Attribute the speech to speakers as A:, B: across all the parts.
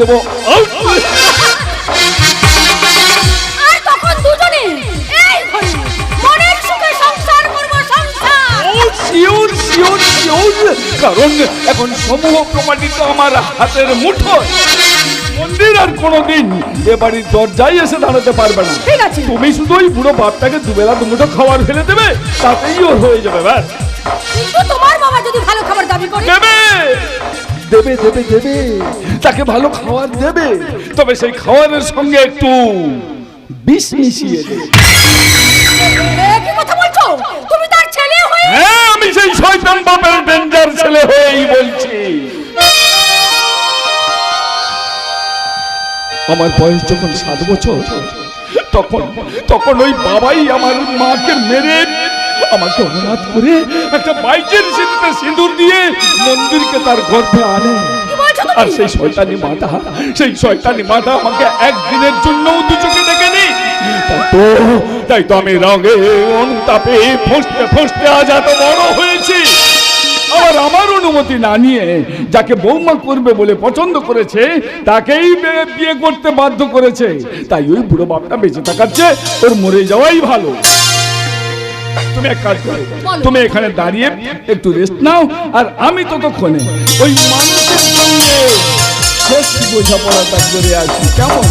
A: দেবো।
B: আর তখন দুজনে এই ঘরে মনের সুখে সংসার করব সংসার।
A: শিওর শিওর শিওর, কারণ এখন সমূহ প্রমাণিত আমার হাতের মুঠোয়। মন্দির আর কোনোদিন এ বাড়ির দরজায় এসে দাঁড়াতে পারবে না।
B: ঠিক আছে,
A: তুমি শুধু ওই বুড়ো বাপটাকে দুবেলা দুমুঠো খাবার ফেলে দেবে, তাতেই ওর হয়ে যাবে। ব্যাস।
B: কিন্তু তোমার বাবা যদি ভালো খাবার দাবি করে
A: দেবে দেবে দেবে দেবে, তাকে ভালো খাবার দেবে, তবে সেই খাবারের সঙ্গে একটু বিষ মিশিয়ে দেবে।
B: কি কথা বলছো? তুমি তার ছেলে হয়ে?
A: হ্যাঁ, আমি সেই শয়তান বাপের ডেঞ্জার ছেলে হয়েই বলছি। আমার বয়স যখন 7 বছর, তখন ওই বাবাই আমার মাকে মেরে আমাকে অনাথ করে একটা বাইচের সিঁদুরে সিঁদুর দিয়ে মন্দিরকে তার গর্ভে আনে। আর সেই শয়তানি মাটা আমাকে একদিনের জন্য দু চোখে দেখেনি। তাই তো আমি রঙে অনুতাপে ফসতে আজ এত বড় হয়েছি। আর আমার অনুমতি না নিয়ে যাকে বৌমা করবে বলে পছন্দ করেছে তাকেই বিয়ে করতে বাধ্য করেছে। তাই ওই বুড়ো বাপটা বেঁচে থাকার চেয়ে ওর মরে যাওয়াই ভালো। তুমি এক কাজ করো, তুমি এখানে দাঁড়িয়ে একটু রেস্ট নাও, আর আমি ততক্ষণে ওই মানুষের সঙ্গে শেষ বোঝাপড়াটা করে আসি। কেমন?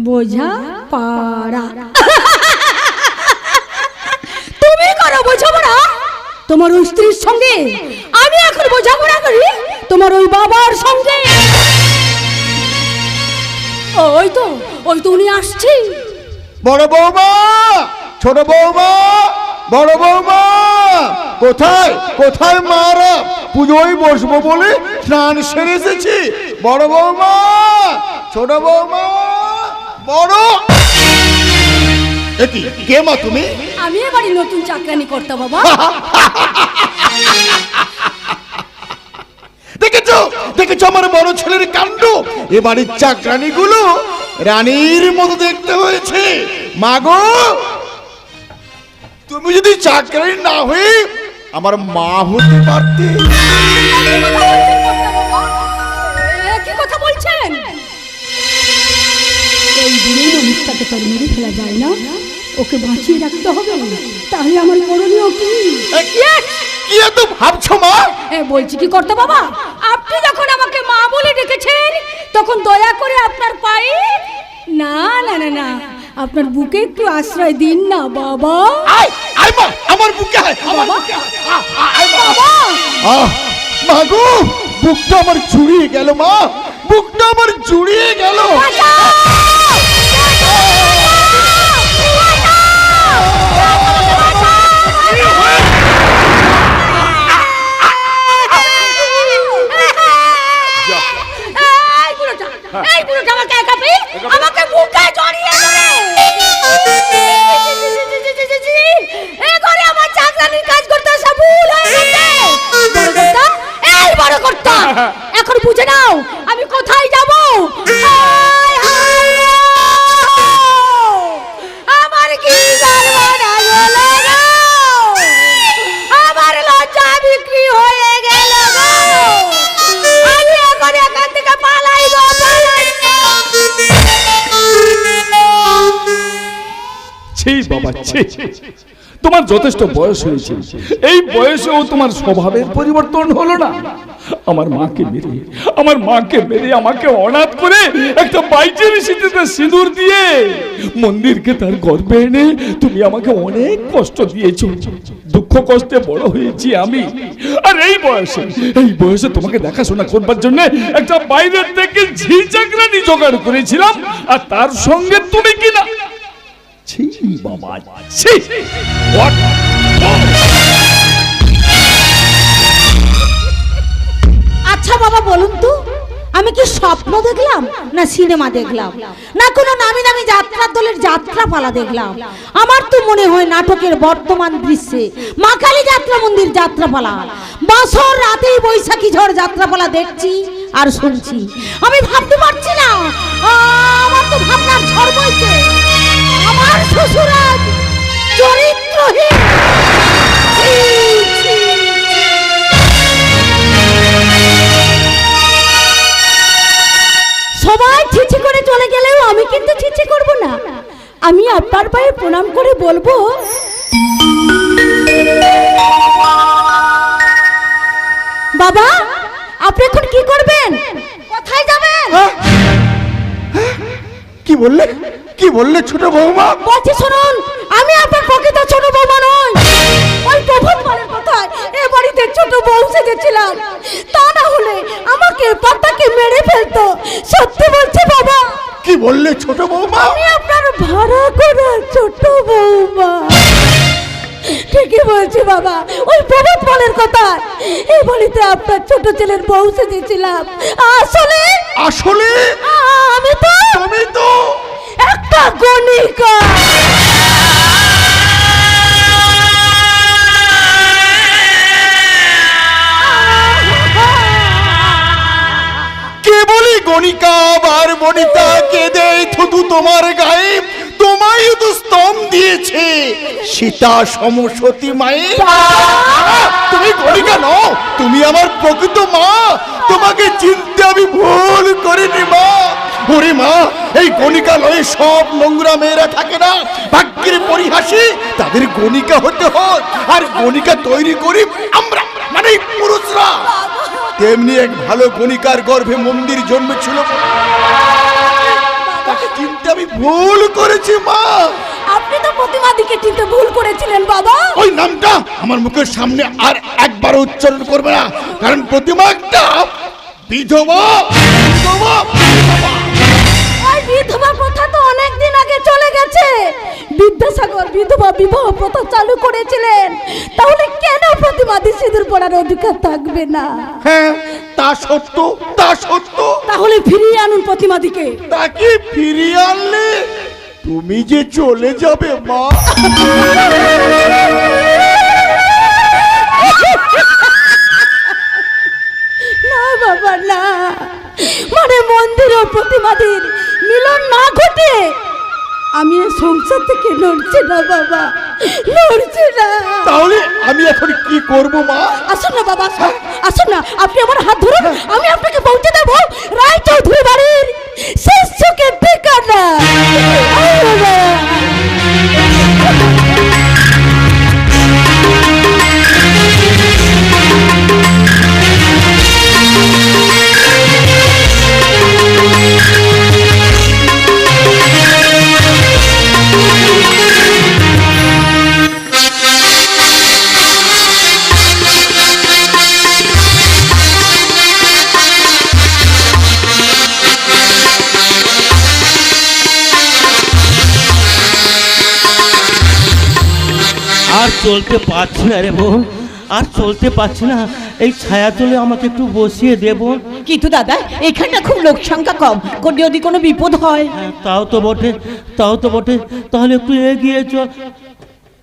B: বোঝা পাড়া তুমি করো বোঝাপড়া তোমার ওই স্ত্রীর সঙ্গে, আমি এখন বোঝাপড়া করি তোমার ওই বাবার সঙ্গে। ওই তো উনি আসছে।
C: বড় বৌমা, ছোট বৌমা, বড় বৌমা, কোথায় মারা? পুজোয় বসবো বলে স্নান সেরে এসেছি। বড় বৌমা, ছোট বৌমা, বড়। কে মা তুমি?
B: আমি এবারে নতুন চাকরানি করতে বাবা।
C: দেখেছো আমার বড় ছেলের কাণ্ড? এবারে চাকরানি গুলো রানীর মতো দেখতে হয়েছে। মাগো, তুমি যদি চাকরানি না হয়ে আমার মা হতে পারতে।
B: কি কথা বলছেন? এই বুড়ো মানুষটাকে তোর মেরে ফেলা যায় না, ওকে বাঁচিয়ে রাখতে হবে। তাহলে আমার করণীয় কি?
C: কি এত ভাবছো মা?
B: বলছি কি করতে বাবা, আপনি যখন আমাকে মা বলে ডেকেছেন তখন দয়া করে আপনার পায়ে না না না না আপনার বুকে একটু আশ্রয় দিন না বাবা।
C: আমার বুকে
B: বাবা
C: মা গো, বুকটা আমার জুড়িয়ে গেল মা, বুকটা আমার জুড়িয়ে গেল।
B: আমাকে বুকে জড়িয়ে ধরে আমার চাকরানির কাজ করতে সব ভুল হয়ে গেছে। বড় কর্তা, এখন বুঝে নাও আমি কোথায় যাব। আমার কি আমার লজ্জা বিক্রি হয়ে গেল। আমি এখন এখান থেকে পালাই।
A: ছি বাবা, ছি, তোমার যথেষ্ট বয়স হয়েছে, এই বয়সেও তোমার স্বভাবের পরিবর্তন হলো না। আমার মাকে মেরে আমাকে অনাথ করে একটা বাইচের সিঁদুরে সিঁদুর দিয়ে মন্দিরকে তার গর্ভে এনে তুমি আমাকে অনেক কষ্ট দিয়েছো। দুঃখ কষ্টে বড় হয়েছি আমি। আর এই বয়সে তোমাকে দেখাশোনা করবার জন্য একটা বাইরের থেকে ঝি চাকরানি জোগাড় করেছিলাম, আর তার সঙ্গে তুমি কিনা। ছি বাবা, ছি।
B: আচ্ছা বাবা বলুন তো, আমি কি স্বপ্ন দেখলাম না সিনেমা দেখলাম না কোনো নামি দামি যাত্রার দলের যাত্রাপালা দেখলাম? আমার তো মনে হয় নাটকের বর্তমান দৃশ্যে মা কালী যাত্রা মন্দির যাত্রাপালা, বছর রাতেই বৈশাখী ঝড় যাত্রাপালা দেখছি আর শুনছি। আমি ভাবতে পারছি না, আমার তো ভাবনার ঝড় বইছে। আমার আর শ্বশুরাজ চরিত্রহীন। ছি, ছি, ছি। সবাই ছিছি করে চলে গেলেও আমি কিন্তু ছিছি করব না। আমি আপনার পায়ে প্রণাম করে বলবো, বাবা আপনি এখন কি করবেন, কোথায় যাবেন?
C: কি বললে, কি বললে ছোট বৌমা?
B: বলছি শুনুন, আমি আপনার প্রকৃত ছোট বৌমা নই। ওই প্রভুত মানের কথায় এ বাড়িতে ছোট বউ সেজেছিলাম, তা না হলে আমাকে পাতাকে মেরে ফেলতো। সত্যি বলছি বাবা।
C: কি বললে ছোট বৌমা?
B: আমি আপনার ভাড়া করা ছোট বৌমা। ঠিকই বলছি বাবা, ওই প্রভুত মানের কথা এই বাড়িতে আপনার ছোট ছেলের বউ সেজেছিলাম। আসলে
C: আসলে
B: আমি তো
C: তুমি তো
B: একটা গণিকা।
C: কে বলি গণিকা আর বনিতা কেঁদে থুতু তোমার গায়ে, তোমায় তো স্তম দিয়েছে সীতা সমসতী মায়ে। তুমি গণিকা নও, তুমি আমার প্রকৃত মা। তোমাকে চিনতে আমি ভুল করিনি মা। ওরে মা, এই গণিকা লয়ে সব নোংরা মেয়েরা থাকে না, ভাগ্যের পরিহাসী তাদের গণিকা হতে হয়। আর গণিকা তৈরি করি আমরা, মানে পুরুষরা। তেমনি এক ভালো গণিকার গর্ভে মন্দির জন্মেছিল, তাকে চিনতে আমি ভুল করেছি মা।
B: আপনি তো প্রতিমাদিকে চিনতে ভুল করেছিলেন বাবা।
C: ওই নামটা আমার মুখের সামনে আর একবার উচ্চারণ করবে না, কারণ প্রতিমা একটা বিধবা। বিধবা, বিধবা।
B: ওই বিধবা প্রথা তো অনেক দিন আগে চলে গেছে। বিদ্যাসাগর বিধবা বিবাহ প্রথা চালু করেছিলেন, তাহলে কেন প্রতিমাদি সিঁদুর পরার অধিকার থাকবে না?
C: হ্যাঁ, তা সত্য, তা সত্য।
B: তাহলে ফিরিয়ে আনুন প্রতিমাদিকে।
C: তাকে ফিরিয়ে আনলে তুমি যে চলে যাবে মা।
B: না বাবা না, মানে মন্দির ও প্রতিমাদির মিলন না ঘটে আমি এই সংসার থেকে নড়ছি না বাবা, নড়ছি না।
C: তাহলে আমি এখন কি করব মা?
B: আসুন না বাবা, আসুন, আসুন না, আপনি আমার হাত ধরুন, আমি আপনাকে পৌঁছে দেবো রায় চৌধুরী বাড়ির শেষ চোখের ঠিকানা। আয় বাবা।
D: আর চলতে পারছি না রে বোন, আর চলতে পারছি না। এই ছায়া তলে আমাকে একটু বসিয়ে দে বোন।
B: কিন্তু দাদা এখানটা খুব লোক সংখ্যা কম, যদি কোনো বিপদ হয়।
D: হ্যাঁ, তাও তো বটে, তাও তো বটে। তাহলে একটু এগিয়ে চল।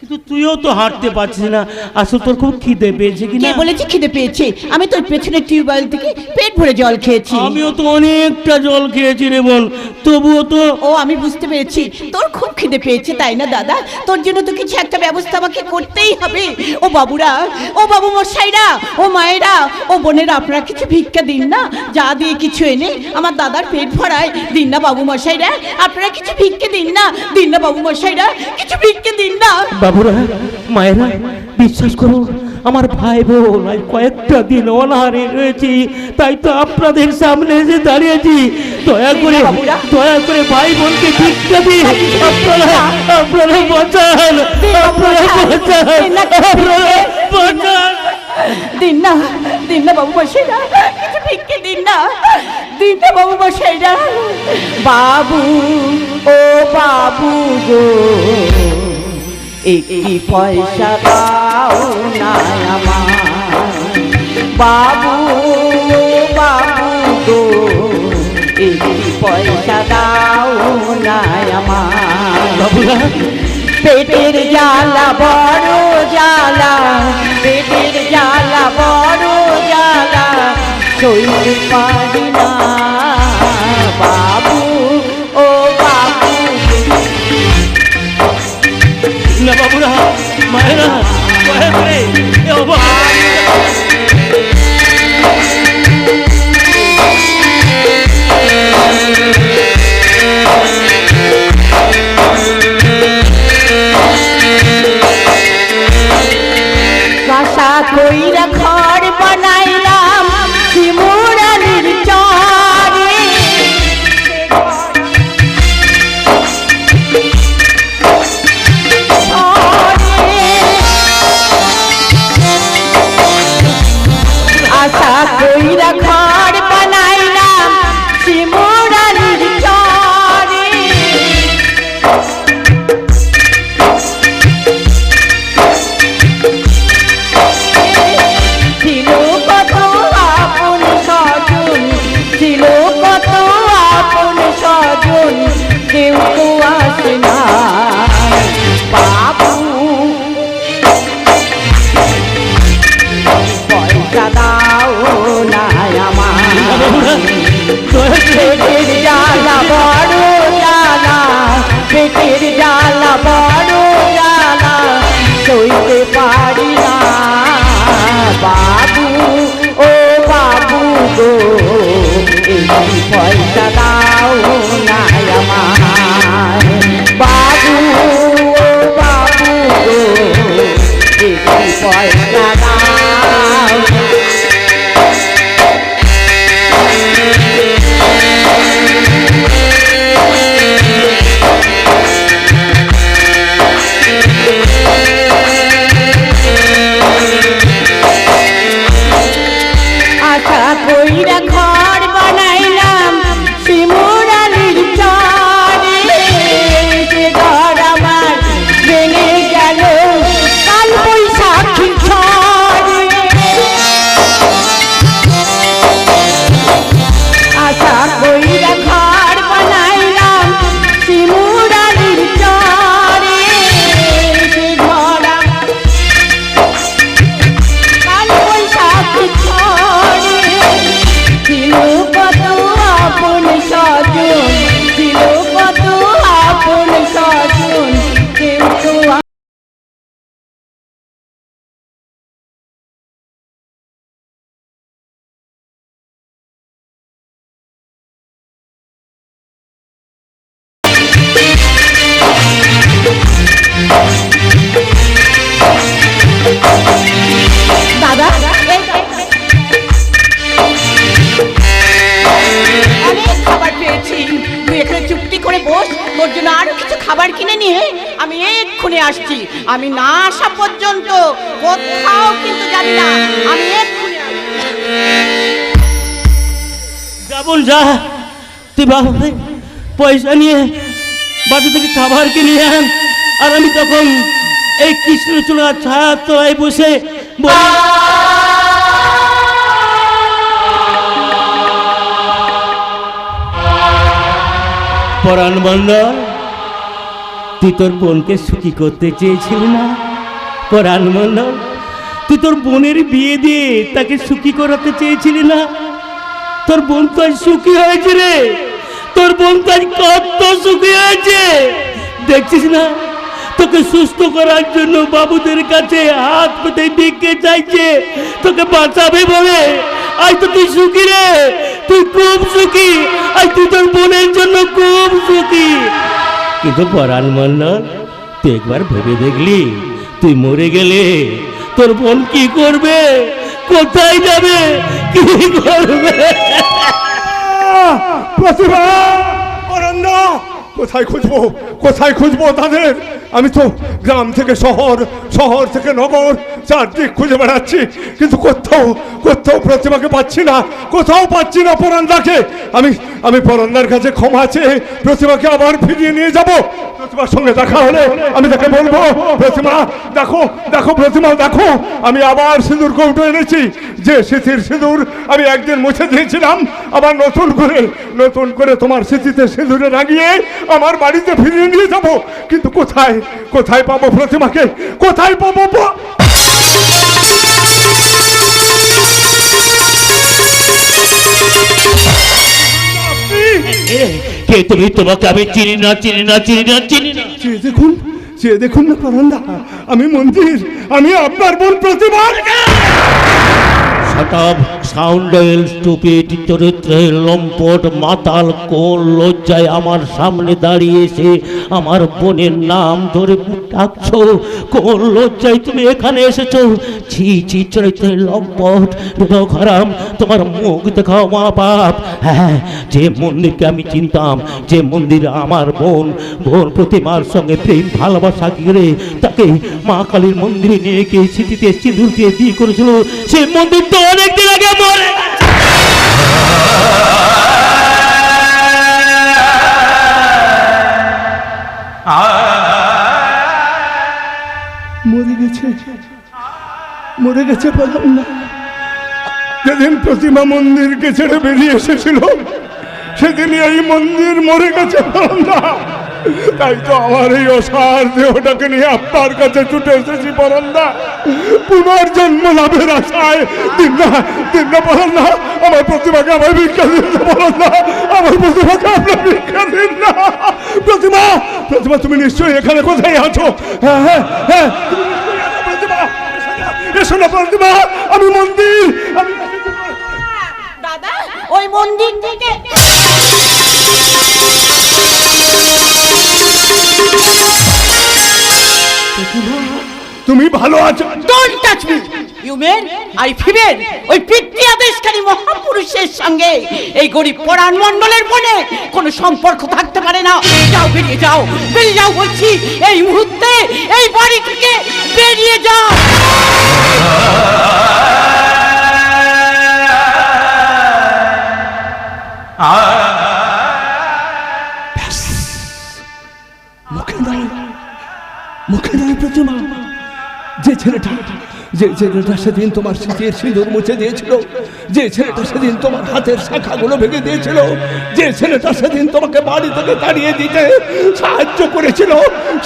D: কিন্তু তুইও তো হাঁটতে পারছিস না। আসলে তোর খুব খিদে পেয়েছে কি
B: কে
D: না?
B: বলেছি খিদে পেয়েছে? আমি তোর পেছনের টিউবওয়েল থেকে পেট ভরে জল খেয়েছি।
D: আমিও তো অনেকটা জল খেয়েছি রে বোন, তবুও তো।
B: ও আমি বুঝতে পেরেছি, তোর খুব খিদে পেয়েছে তাই না দাদা? তোর জন্য তো কিছু একটা ব্যবস্থা আমাকে করতেই হবে। ও বাবুরা, ও বাবু মশাইরা, ও মায়েরা, ও বোনেরা, আপনারা কিছু ভিক্ষা দিন না, যা দিয়ে কিছু এনে আমার দাদার পেট ভরায় দিন না বাবু মশাইরা। আপনারা কিছু ভিক্ষে দিন না, দিন না বাবু মশাইরা, কিছু ভিক্ষে দিন না।
D: বাবুরা, মায়েরা, বিশ্বাস করো আমার ভাই বোন আজ কয়েকটা দিন অনাহারে রয়েছি, তাই তো আপনাদের সামনে এসে দাঁড়িয়েছি। দয়া করে, দয়া করে ভাই বোনকে ভিক্ষা দিন। আপনারা, আপনারা বাঁচান, আপনারা বাঁচান, আপনারা বাঁচান।
B: দিন না, দিন না বাবু মশাইরা, কিছু ভিক্ষে দিন না, দিন না বাবু মশাইরা। বাবু, ও বাবু গো, একটি পয়সা দাও না আমার। বাবু, বাবু গো, একটি পয়সা দাও না আমার।
D: বাবুরা,
B: পেটের জ্বালা বড় জ্বালা, পেটের জ্বালা বড় জ্বালা, সইতে পারি না বাবু, ও বাবু।
D: না বাবুরা, মায়েরা, দয়া করে এ অবহেলা
E: কাঁসা কইরা ঘর বানাইলাম শিমুরালির চরে আশা কইরা ঘর বানাইলাম শিমুরালির চরে ছিল কত আপন স্বজন, ছিল কত আপন স্বজন, কেউ তো আসে না বাবু। পয়সা দাও না আমার, পেটের জ্বালা বড় জ্বালা, পেটের জ্বালা বড় জ্বালা, সইতে পারি না বাবু, ও বাবু গো, এই পয়সা দাও না আমার বাবু, ও বাবু গো, এই পয়সা দাও। আশা কইরা ঘর বানাইলাম শিমুরালির চরে, সে ঘর আমার ভেঙে গেল কাল বৈশাখী ঝড়ে। আশা কইরা ঘর বানাইলাম শিমুরালির চরে, সে ঘর কাল বৈশাখী ঝড়ে। ছিল কত আপন স্বজন, ছিল কত আপন স্বজন, কেউ তো দাদা অনেক খাবার পেয়েছি, তুই এখানে চুপটি করে বস, তোর জন্য আরো কিছু খাবার কিনে নিয়ে আমি এক্ষুনি আসছি। আমি না আসা পর্যন্ত কোথাও কিন্তু যাবি না, আমি এক্ষুনি
D: যাবন যা, তুই বাবা পয়সা নিয়ে বাজার থেকে খাবার কিনে আন, আর আমি তখন এই কৃষ্ণচূড়ার ছায়ার তলায় বসে পরাণ মণ্ডল, তুই তোর বোনকে সুখী করতে চেয়েছিলি না? পরাণ মণ্ডল, তুই তোর বোনের বিয়ে দিয়ে তাকে সুখী করাতে চেয়েছিলি না? তোর বোন তো আজ সুখী হয়েছে রে, তোর বোন তো আজ কত সুখী হয়েছে দেখছিস না? তোকে সুস্থ করার জন্য বাবুদের কাছে হাত পেতে ভিক্ষে চাইছে, তোকে বাঁচাবে বলে। আজ তো তুই সুখী রে, তুই খুব সুখী, আজ তুই তোর বোনের জন্য খুব সুখী। কিন্তু পরাণ মণ্ডল, তুই একবার ভেবে দেখলি তুই মরে গেলে তোর বোন কি করবে, কোথায় যাবে, কি করবে?
A: প্রতিভা, অরণ্য, কোথায় খুঁজবো, কোথায় খুঁজবো তাদের? আমি তো গ্রাম থেকে শহর, শহর থেকে নগর, চারদিক খুঁজে বেড়াচ্ছি, কিন্তু কোথাও কোথাও প্রতিমাকে পাচ্ছি না, কোথাও পাচ্ছি না পরান্দাকে। আমি পরান্দার কাছে ক্ষমা চেয়ে প্রতিমাকে আবার ফিরিয়ে নিয়ে যাব। প্রতিমার সঙ্গে দেখা হলে আমি তাকে বলবো, প্রতিমা দেখো, দেখো প্রতিমা দেখো, আমি আবার সিঁদুর কৌটো এনেছি। যে স্মৃতির সিঁদুর আমি একদিন মুছে দিয়েছিলাম, আবার নতুন করে তোমার স্মৃতিতে সিঁদুরে রাগিয়ে আমার বাড়িতে ফিরিয়ে নিয়ে যাব। কিন্তু কোথায় কোথায় পাবো প্রতিমাকে, কোথায় পাবো?
D: কে তুমি? তোমাকে আমি চিনি না, চিনি না, চিনি না, চিনি না।
A: দেখুন যে দেখুন না পরান্দা, আমি মন্দির, আমি আপনার বোন প্রতিমা।
D: সাউন্ডেল স্টুপিড চরিত্রের লম্পট মাতাল কোন লজ্জায় আমার সামনে দাঁড়িয়ে এসে আমার বোনের নাম ধরে ডাকছো? কোন লজ্জায় তুমি এখানে এসেছো? ছি ছি চরিত্রের লম্পট খারাপ, তোমার মুখ দেখাও মা বাপ। হ্যাঁ, যে মন্দিরকে আমি চিনতাম, যে মন্দির আমার বোন প্রতিমার সঙ্গে প্রেম ভালোবাসা গিয়ে তাকে মা কালীর মন্দিরে নিয়ে গিয়ে স্মৃতিতে সিঁদুর দিয়ে বিয়ে করেছিল, সেই মন্দির তো অনেকদিন আগে মরে
A: মরে গেছে বললাম না। যেদিন প্রতিমা মন্দিরকে ছেড়ে বেরিয়ে এসেছিল সেদিনই এই মন্দির মরে গেছে বললাম না। তাই তো আমার এই অসার দেহটাকে নিয়ে আপনার কাছে ছুটে এসেছি পরন্দা, পুনর্জন্ম লাভের আশায়। দিন না পরন্দা, আমার প্রতিমাকে আমার ভিক্ষা দিন না পরন্দা, আমার প্রতিমাকে আপনার ভিক্ষা দিন না। প্রতিমা, তুমি নিশ্চয়ই এখানে কোথায় আছো? হ্যাঁ হ্যাঁ হ্যাঁ, প্রতিমা এসো না প্রতিমা, আমি মন্দির, আমি
E: দাদা ওই মন্দির থেকে
A: তুমি ভালো আছো?
E: Don't touch me you men I female. ওই পিতৃ আদেশকারী মহাপুরুষের সঙ্গে এই গরিব পরাণ মণ্ডলের মনে কোনো সম্পর্ক থাকতে পারে না। যাও, বেরিয়ে যাও, বেরিয়ে যাও বলছি, এই মুহূর্তে এই বাড়ি থেকে বেরিয়ে যাও।
A: মুখে নাই প্রতিমা। যে ছেলেটা সেদিন তোমার স্মৃতির সিঁদুর মুছে দিয়েছিল, যে ছেলেটা সেদিন তোমার হাতের শাখাগুলো ভেঙে দিয়েছিল, যে ছেলেটা সেদিন তোমাকে বাড়ি থেকে তাড়িয়ে দিতে সাহায্য করেছিল,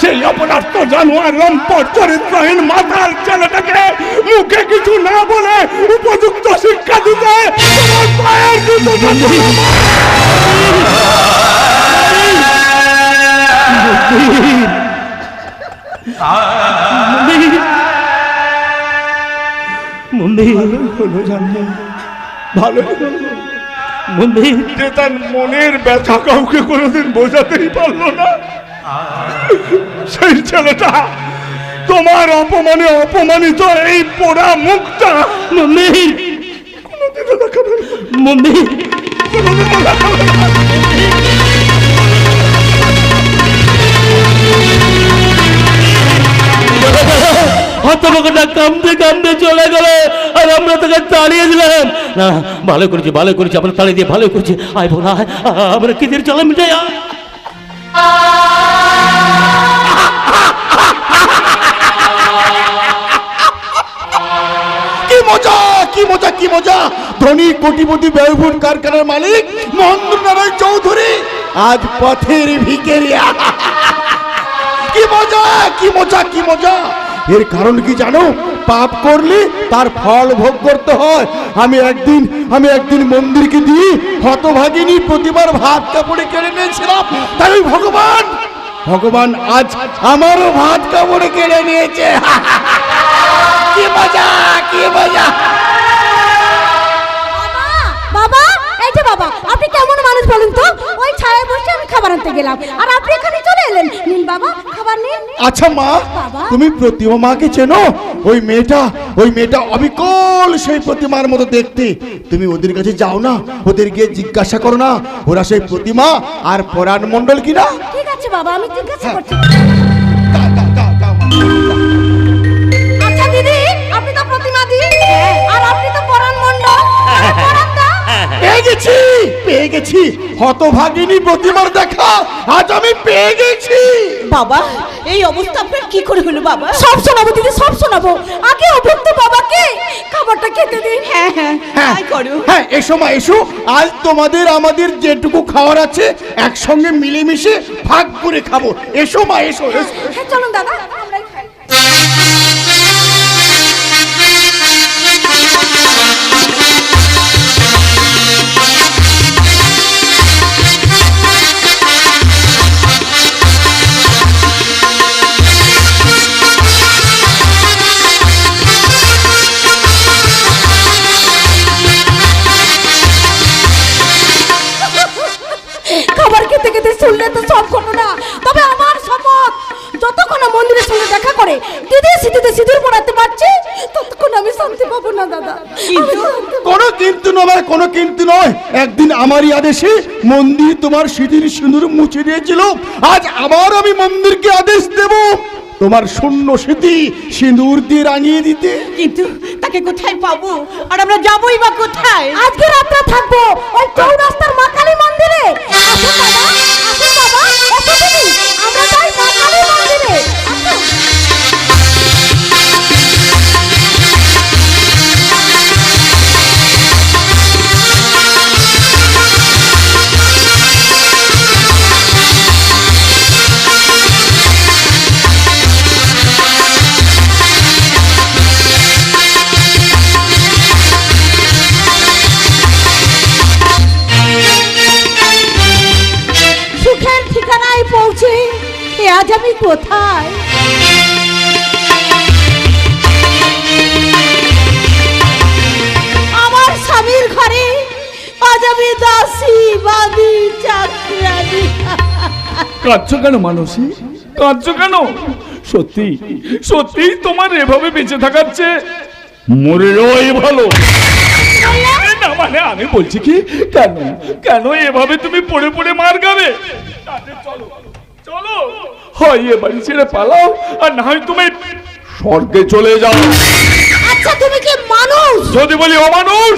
A: সেই অপদার্থ জানোয়ার লম্পট চরিত্রহীন মাতাল ছেলেটাকে মুখে কিছু না বলে উপযুক্ত শিক্ষা দিতে তোমার পায়ের জুতো ভালো
D: মন্দির
A: যে তার মনের ব্যথা কাউকে কোনোদিন বোঝাতেই পারলো না, সেই ছেলেটা তোমার অপমানে অপমানিত এই পোড়া মুখটা
D: মন্দির
A: কোনোদিনও দেখাবে না,
D: মন্দির
A: কোনোদিনও দেখাবে না।
D: হতভাগাটা কামতে কামতে চলে গেল, আর আমরা তাকে তাড়িয়ে দিলাম। না, ভালো করেছি আমরা তাড়িয়ে দিয়ে ভালো করেছি। আয় বোন আয়, আমরা কিদের চলে মিটাই।
C: কি মজা! ধনী কোটিপতি ব্যয়বহুল কারখানার মালিক মহেন্দ্র নারায়ণ চৌধুরী আজ পথের ভিখারিয়া। কি মজা! এর কারণ কি জানো? পাপ করলে তার ফল ভোগ করতে হয়। আমি একদিন মন্দিরকে দিয়ে হতভাগিনী প্রতিবার ভাত কাপড়ে কেড়ে নিয়েছিলাম, তাই ভগবান আজ আমারও ভাত কাপড়ে কেড়ে নিয়েছে। কি মজা!
B: বাবা, এই যে বাবা, আপনি কেমন মানুষ বলুন তো? ওই ছায়ায় বসে আমি খাবার আনতে গেলাম, আর আপনি এখানে চলে এলেন। নিন বাবা, খাবার নিন।
C: আচ্ছা মা, তুমি প্রতিমা মাকে চেনো? ওই মেয়েটা অবিকল সেই প্রতিমার মতো দেখতে। তুমি ওদের কাছে যাও না, ওদের গিয়ে জিজ্ঞাসা করো না ওরা সেই প্রতিমা আর পরাণ মণ্ডল কিনা।
B: ঠিক আছে বাবা, আমি জিজ্ঞাসা করছি।
C: যাও।
B: আচ্ছা দিদি, আপনি তো প্রতিমা দি, আর আপনি তো পরাণ মণ্ডল।
C: পেয়ে গেছি হতভাগিনী প্রতিমার দেখা আজ আমি পেয়ে গেছি।
E: বাবা, এই অবস্থা আপনার কি করে হলো বাবা?
B: সব শোনাবো দিদি, সব শোনাবো। আগে অভুক্ত বাবাকে খাবারটা খেতে দিন।
E: হ্যাঁ,
C: এসো মা, এসো। আজ তোমাদের আমাদের যেটুকু খাওয়ার আছে একসঙ্গে মিলেমিশে ভাগ করে খাবো। এসো মা, এসো।
B: হ্যাঁ চলুন দাদা, আমরাই খাই। মন্দিরের সঙ্গে দেখা করে দিদি সিঁথিতে সিঁদুর পরাতে পারছি, ততক্ষণ আমি শান্তি পাবো না দাদা।
E: কিন্তু
C: কোনো কিন্তু নয়, কোনো কিন্তু নয়। একদিন আমারই আদেশে মন্দির তোমার স্মৃতির সিঁদুর মুছে দিয়েছিল, আজ আবার আমি মন্দিরকে আদেশ দেব তোমার শূন্য স্মৃতি সিঁদুর দিয়ে রাঙিয়ে দিতে।
E: কিন্তু তাকে কোথায় পাবো, আর আমরা যাবোই বা কোথায়?
B: আজকে রাতটা থাকবো ওই চৌরাস্তার মা কালী মন্দিরে। আসুন দাদা, আসুন বাবা, এসো দিদি, আমরা যাই মা কালী মন্দিরে। আসুন। সুখের ঠিকানায় পৌঁছে আজ আমি কোথায়? আমার স্বামীর ঘরে আজ আমি দাসী বাদী চাকরানি।
A: কাঁদছো কেন মানসী, কাঁদছো কেন? সত্যি সত্যি তোমার এভাবে বেঁচে থাকার চেয়ে মরে যাওয়াই ভালো। না মানে আমি বলছি কি, কেন কেন এভাবে তুমি পড়ে পড়ে মার খাবে? চলো চলো, হয় এ বাড়ি ছেড়ে পালাও, আর না হয় তুমি স্বর্গে চলে যাও।
B: আচ্ছা তুমি কি মানুষ?
A: যদি বলি অমানুষ,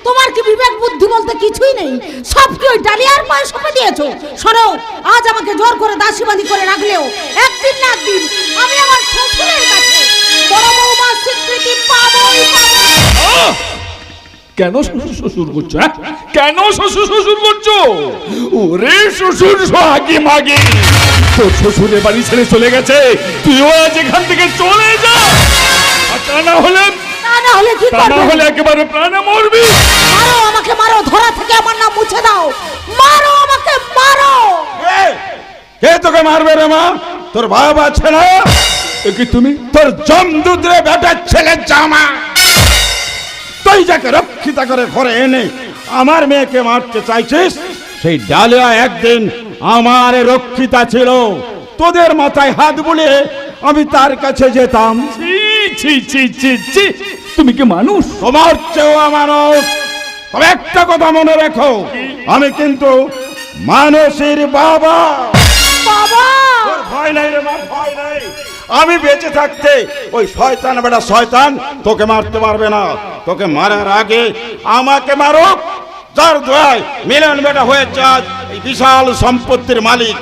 B: তোমার কি বিবেক বুদ্ধি বলতে কিছুই নেই? সব কি ওই ডালিয়ার পায়ে সঁপে দিয়েছো? শোনো, আজ আমাকে জোর করে দাসীবাদী করে রাখলেও একদিন না একদিন আমি আমার শ্বশুরের কাছে বড় বৌমার স্বীকৃতি পাবোই পাবো।
A: আহ! কেন শ্বশুর শ্বশুর করছো? হ্যাঁ? কেন শ্বশুর শ্বশুর করছো? ওরে শ্বশুর সোহাগী মাগি, তোর শ্বশুরের বাড়ি ছেড়ে চলে গেছে, তুইও আজ এখান থেকে চলে যা। আর তা না হলে
B: কি করবে?
A: একেবারে প্রাণে মরবি।
B: মারো আমাকে, মারো, ধরা থেকে আমার নাম মুছে দাও, মারো আমাকে, মারো।
C: কে তোকে মারবে রে মা? তোর বাবা আছে না?
A: এ কি তুমি?
C: তোর জমদুদ্রে বেটার ছেলের জামা, তুই যাকে রক্ষিতা করে ঘরে এনে আমার মেয়েকে মারতে চাইছিস, সেই ডালিয়া একদিন আমার রক্ষিতা ছিল। তোদের মাথায় হাত বুলিয়ে আমি তার কাছে যেতাম।
A: ছি ছি ছি ছি ছি, তুমি কি মানুষ?
C: তোমার চেয়েও মানুষ। তবে একটা কথা মনে রেখো, আমি কিন্তু মানুষের বাবা।
B: বাবা
C: তোর ভয় নাই রে মা, ভয় নাই। আমি বেঁচে থাকতে ওই শয়তান বেটা শয়তান তোকে মারতে পারবে না। তোকে মারার আগে আমাকে মারুক, যার দোয়ায় মিলন বেটা হয়েছে আজ এই বিশাল সম্পত্তির মালিক,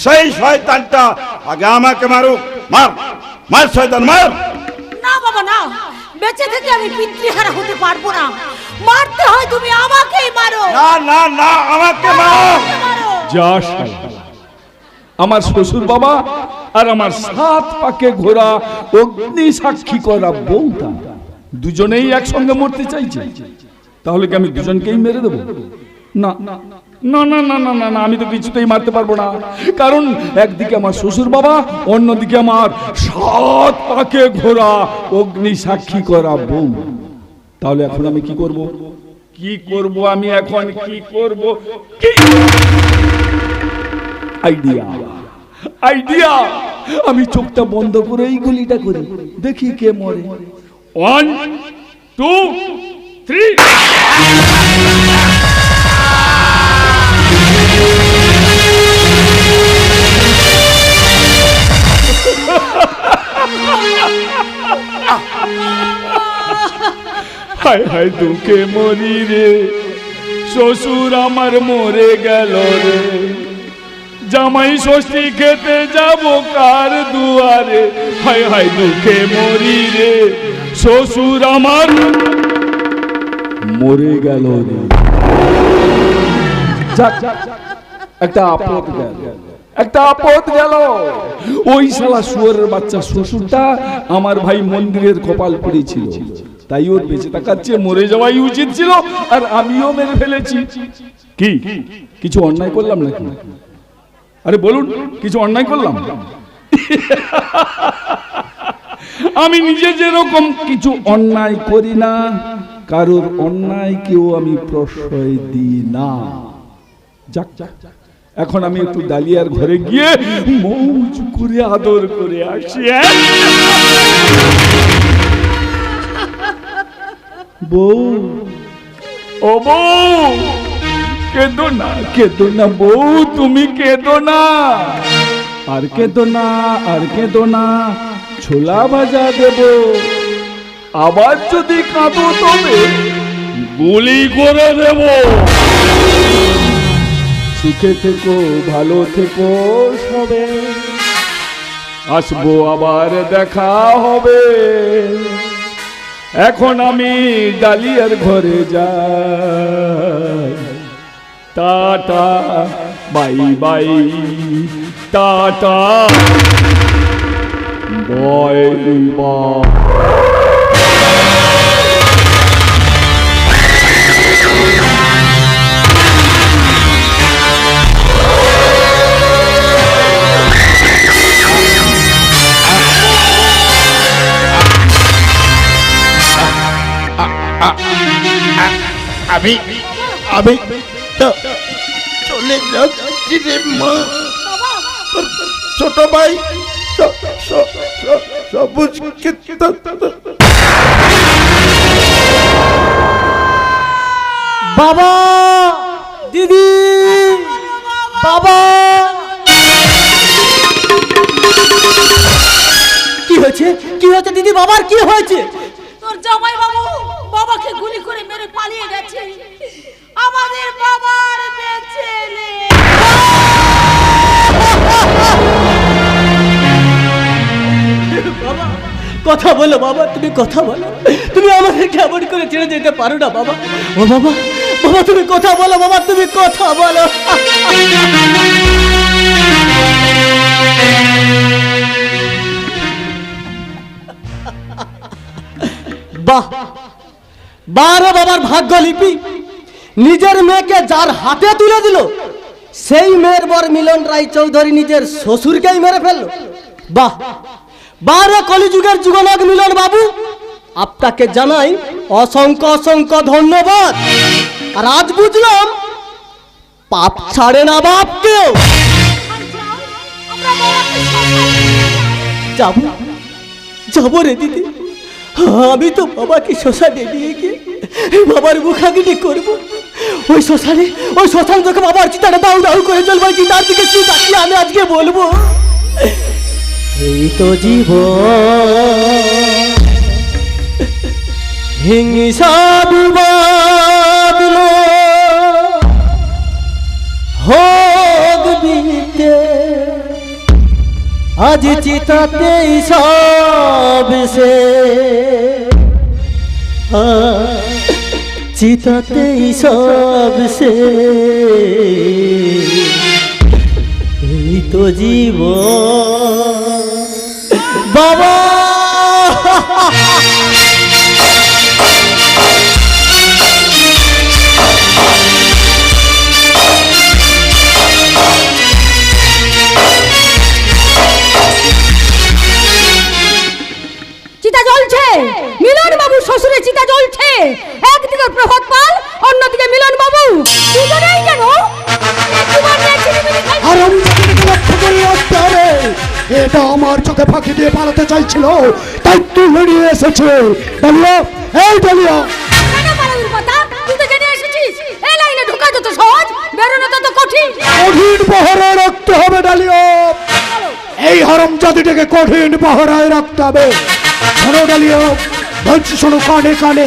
C: সেই শয়তানটা আগে আমাকে মারুক। মার মার শয়তান, মার।
B: না বাবা না, বেঁচে থেকে আমি পিতৃহারা হতে পারবো না। মারতে হয় তুমি আমাকেই মারো।
C: না না না, আমাকে মার।
B: মারো।
A: যা শালা, আমার শ্বশুর বাবা আর আমার 7 পাকে ঘোড়া অগ্নি সাক্ষী করা বউটা দুজনেই একসঙ্গে মরতে চাইছে। তাহলে কি আমি দুজনকেই মেরে দেবো? না না না না না না না, আমি তো কিছুতেই মারতে পারবো না। কারণ একদিকে আমার শ্বশুর বাবা, অন্যদিকে আমার 7 পাকে ঘোড়া অগ্নি সাক্ষী করা বউ। তাহলে এখন আমি কি করব? কি করব আমি এখন? কি করব? আইডিয়া আইডিয়া, আমি চোখটা বন্ধ করে এই গুলিটা করি, দেখি কে মরে। 1 2 3। হায় হায় দুঃখে মরি রে, শ্বশুর আমার মরে গেল রে, জামাই ষষ্ঠী খেতে যাব কার দুয়ারে, হায় হায় দুঃখে মরি রে, শ্বশুর আমার মরে গেল রে। যাক, একটা আপদ গেল, একটা আপদ গেল। ওই শালা শুয়োরের বাচ্চা শ্বশুরটা আমার ভাই মন্দিরের কপাল পড়েছিল, তাই ওর বেঁচে থাকার চেয়ে মরে যাওয়াই উচিত ছিল, আর আমিও মেরে ফেলেছি। কি কিছু অন্যায় করলাম নাকি? আরে বলুন, কিছু অন্যায় করলাম? আমি নিজে যেরকম কিছু অন্যায় করি না, কারোর অন্যায় কেউ আমি প্রশ্রয় দিই না। যাক, এখন আমি একটু ডালিয়ার ঘরে গিয়ে মৌজ করে আদর করে আসি। বউ, ও বউ, কেঁদো না, কেঁদো না বউ, তুমি কেঁদো না, আর কেঁদো না, আর কেঁদো না, ছোলা ভাজা দেব, আবার যদি কাঁদো তবে গুলি করে দেব। সুখে থেকো, ভালো থেকো সবে, আসবো আবার দেখা হবে। এখন আমি ডালিয়ার ঘরে যাই, tata bye bye, tata bye bye.
C: আমি আমি চলে যাচ্ছি রে মা। ছোট ভাই সবুজ
D: বাবা, দিদি, বাবা, কি হয়েছে? কি হয়েছে দিদি? বাবার কি হয়েছে?
B: তোর জামাই বাবু বাবাকে গুলি করে মেরে পালিয়ে গেছে, আমাদের বাবার বেঁচে নেই।
D: বাবা কথা বলো, বাবা তুমি কথা বলো, তুমি আমাকে কেমন করে ছেড়ে যেতে পারো না বাবা। ও বাবা, বাবা তুমি কথা বলো, বাবা তুমি কথা বলো। বাহ বারে বাবার ভাগ্য লিপি, নিজের মেয়েকে যার হাতে তুলে দিল সেই মেয়ের বর মিলন রায় চৌধুরী নিজের শ্বশুরকেই মেরে ফেললো। বাহ বারে কলিযুগের যুগনাথ মিলন বাবু, আপনাকে জানাই অসংখ্য অসংখ্য ধন্যবাদ। আর আজ বুঝলাম পাপ ছাড়ে না বাপকেও। যাবো যাবো রে দিদি, আমি তো বাবাকে শ্মশানে নিয়ে গিয়ে বাবার মুখাগ্নি করবো। ওই শ্মশান তোকে বাবার চিতাটা দাউ দাউ করে চলবো, চিতার দিকে কি তাকিয়ে আমি আজকে বলবো, এই তো জীবন হিংসা বিবাদ হোক বিতে, আজ চিতাতেই সব সে, চিতাতেই সব সে, এই তো জীবন বাবা।
B: চিতা জ্বলছে, মিলন বাবু শ্বশুরের চিতা জ্বলছে, একদিকে প্রভাত পাল, অন্যদিকে মিলন বাবু, দুজনেই যেন
C: এটা আমার চোখে ফাঁকি দিয়ে পালাতে চাইছিল, তাই তুলে নিয়ে এসেছে। ডালিয়া, এই ডালিয়া,
B: কেন পালানোর কথা? তুই তো জেনে এসেছিস এই লাইনে ঢোকা যত সহজ, বেরোনো তত কঠিন।
C: কঠিন পাহারায় রাখতে হবে ডালিয়া, এই হারামজাদিটাকে কঠিন পাহারায় রাখতে হবে। শোনো ডালিয়া, বলছি শোনো কানে কানে,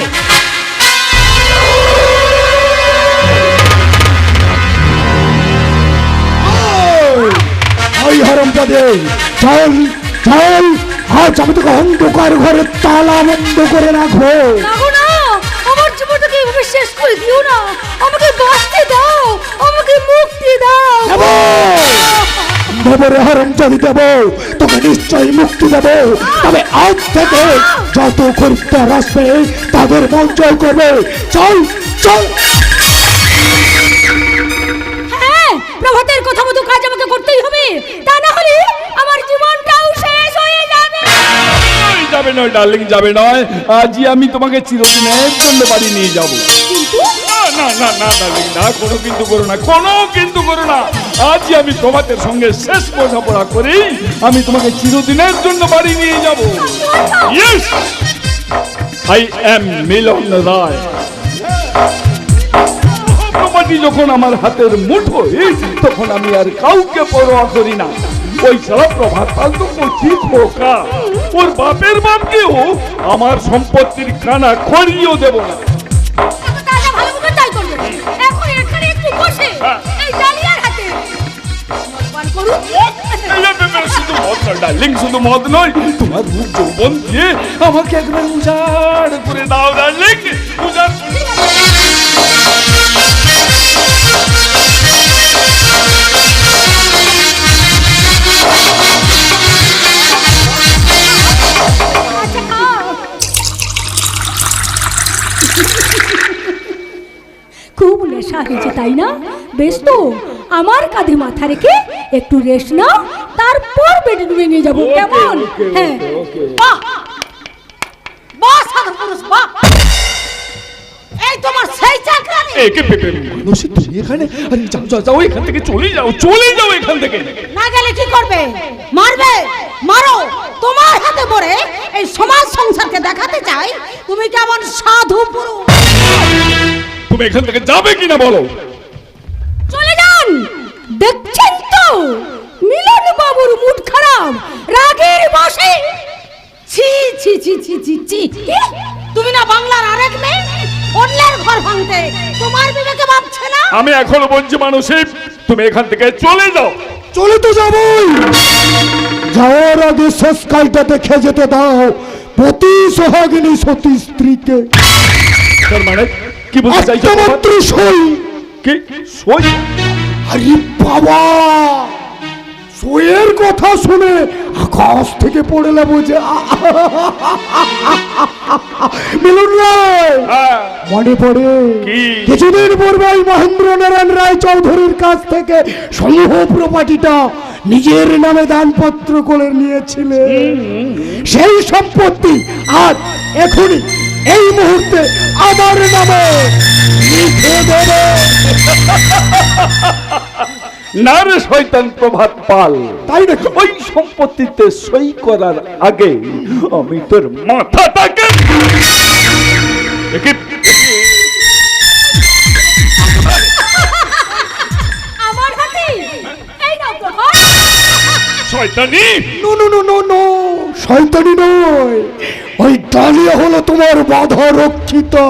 C: ওই হারামজাদে চল চল, আজ আমি তোকে অন্ধকার ঘরে তালা বন্ধ করে রাখবো।
B: রাখো না, আমার জীবনটাকে এভাবে শেষ করে দিও না, আমাকে বাঁচতে দাও, আমাকে মুক্তি দাও।
C: দেবো রে হারামজাদি, দেবো তোকে নিশ্চয়ই মুক্তি দেবো, তবে আজ থেকে যত খরিদ্দার আসবে তাদের মন জয় করবে। চল চল।
B: হ্যাঁ, প্রভাতের কথা মতো কাজ আমাকে করতেই হবে, তা না হলে আমার জীবনটাও শেষ হয়ে যাবে।
A: যাবে নয় ডার্লিং, যাবে নয়। আজই আমি তোমাকে চিরদিনের জন্য বাড়ি নিয়ে যাব। না না না না ডার্লিং, না, কোনো কিন্তু করো না, কোনো কিন্তু করো না। আজই আমি তোমাদের সঙ্গে শেষ বোঝাপড়া করি, আমি তোমাকে চিরদিনের জন্য বাড়ি নিয়ে যাব। Yes, I am Milan Roy. Property যখন আমার হাতের মুঠোয়, তখন আমি আর কাউকে পরোয়া করি না। ওই সারা প্রভাত পাল তো কচি খোকা, ওর বাপের বাপকেও আমার সম্পত্তির কানা খড়িও দেব না।
B: তাহলে ভালো করে তাই করবে। এখন এখানে একটু বসে এই ডালিয়ার হাতে মদপান করুন।
A: শুধু মদ না ডার্লিং, শুধু মদ নয়, তোমার রূপ যৌবন দিয়ে আমাকে একবার উজাড় করে দাও ডার্লিং, উজাড় করে দাও।
F: খুব নেশা হয়েছে তাই না? বেশ তো, আমার কাঁধে মাথা রেখে একটু রেস্ট নাও, তারপর বেডরুমে নিয়ে যাবো, কেমন? হ্যাঁ,
B: বাহ বাহ সাধু পুরুষ বাহ। এই তোমার সেই চাকরানি।
A: একে পেপে মানুষ, তুমি এখানে? আরে যাও যাও যাও, এখান থেকে চলে যাও, চলে যাও এখান থেকে।
B: না গেলে কি করবে? মারবে? মারো, তোমার হাতে পড়ে এই সমাজ সংসারকে দেখাতে চাই তুমি কেমন সাধু পুরুষ।
A: তুমি এখান থেকে যাবে কিনা বলো?
F: চলে যান। দেখছেন তো মিলন বাবুর মুড খারাপ, রাগের বশে।
B: ছি ছি ছি ছি ছি ছি। তুমি না বাংলার আরেক মেয়ে, অন্যের ঘর ভাঙতে তোমার বিবেকে ভাবছে না?
A: আমি এখনো বলছি মানুষই, তুমি এখান থেকে চলে যাও।
C: চলে তো যাবই, যাওয়ার আগে শেষ কালটা দেখে যেতে দাও পতি সোহাগিনী সতী স্ত্রীকে।
A: তার মানে কি বলতে চাইছো?
C: একমাত্র সই।
A: কি সই?
C: আরে বাবা, সইয়ের কথা শুনে আকাশ থেকে পড়ে নেবো যে মিলন রায়,
A: হ্যাঁ,
C: মনে পড়ে
A: কি?
C: কিছুদিন পূর্বে মহেন্দ্র নারায়ণ রায় চৌধুরীর কাছ থেকে সমূহ প্রপার্টিটা নিজের নামে দানপত্র করে নিয়েছিলে। সেই সম্পত্তি আজ এখনই এই মুহূর্তে আমার নামে লিখে দেবে।
A: না রে শয়তান প্রভাত পাল,
C: তাই নাকি?
A: ওই সম্পত্তিতে সই করার আগে আমি তোর মাথাটাকে
F: আমার হাতে এই নাও প্রভাত।
A: শয়তানি।
C: No no no no no, শয়তানি নয়, ওই ডালিয়া হলো তোমার বাধা রক্ষিতা।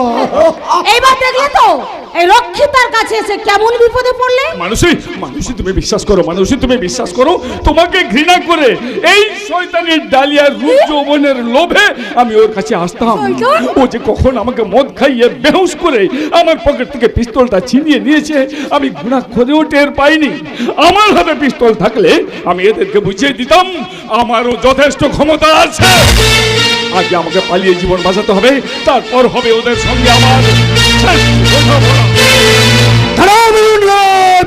B: এইবার দেখলে তো এই রক্ষিতার কাছে এসে কেমন বিপদে পড়লে।
A: মানুষই মানুষই তুমি বিশ্বাস করো, মানুষই তুমি বিশ্বাস করো, তোমাকে ঘৃণা করে এই শয়তানের ডালিয়ার রূপ যৌবনের লোভে আমি ওর কাছে আসতাম। ও যে কখন আমাকে মদ খাইয়ে বেহুশ করে আমার পকেট থেকে পিস্তলটা ছিনিয়ে নিয়েছে, আমি গুণা করেও টের পাইনি। আমার হাতে পিস্তল থাকলে আমি এদেরকে বুঝিয়ে দিতাম আমারও যথেষ্ট ক্ষমতা আছে। আগে আমাকে পালিয়ে জীবন বাঁচাতে হবে, তারপর হবে ওদের সঙ্গে আমার শেষ বোঝাপড়া।
C: দাঁড়াও মিলন রায়,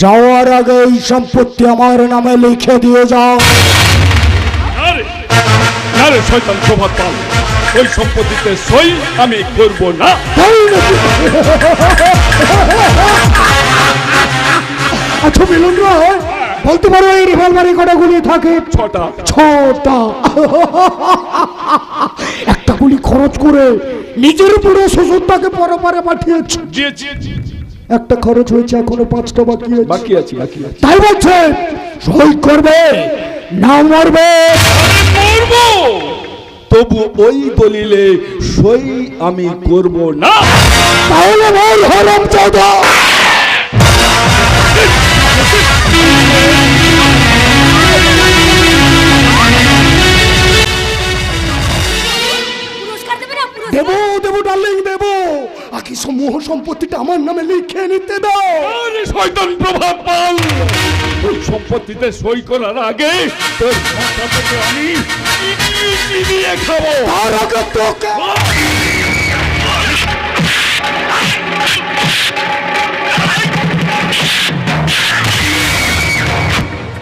C: যাওয়ার আগে এই সম্পত্তি আমার নামে লিখে দিয়ে যাও।
A: আরে আরে শয়তান প্রভাত পাল, ওই সম্পত্তিতে সই আমি করব না।
C: তাই নাকি? আচ্ছা মিলন রায়, বলতে পারো এই রিভলভারে কটা গুলি থাকে?
A: 6টা।
C: 6টা। একটা গুলি খরচ করে নিজের পুরো শ্বশুরটাকে পরপারে পাঠিয়েছ।
A: দিয়েছি,
C: একটা খরচ হয়েছে, এখনো 5টা বাকি আছে।
A: বাকি আছে, বাকি আছে।
C: তাই বলছে সই করবে না মরবে?
A: করব, তবু ওই দলিলে সই আমি করব না।
C: তাহলে বল হরম চৌধা।
F: পুরস্কার দেবে না?
C: দেবো দেবো ডার্লিং দেবো, আকি সমূহ সম্পত্তিটা আমার নামে লিখে নিতে দাও।
A: আরে শয়তান প্রভাত পাল, ওই সম্পত্তিতে সই করার আগে তোর মাথা থেকে আমি চিবিয়ে খাবো।
C: তার আগে তোকে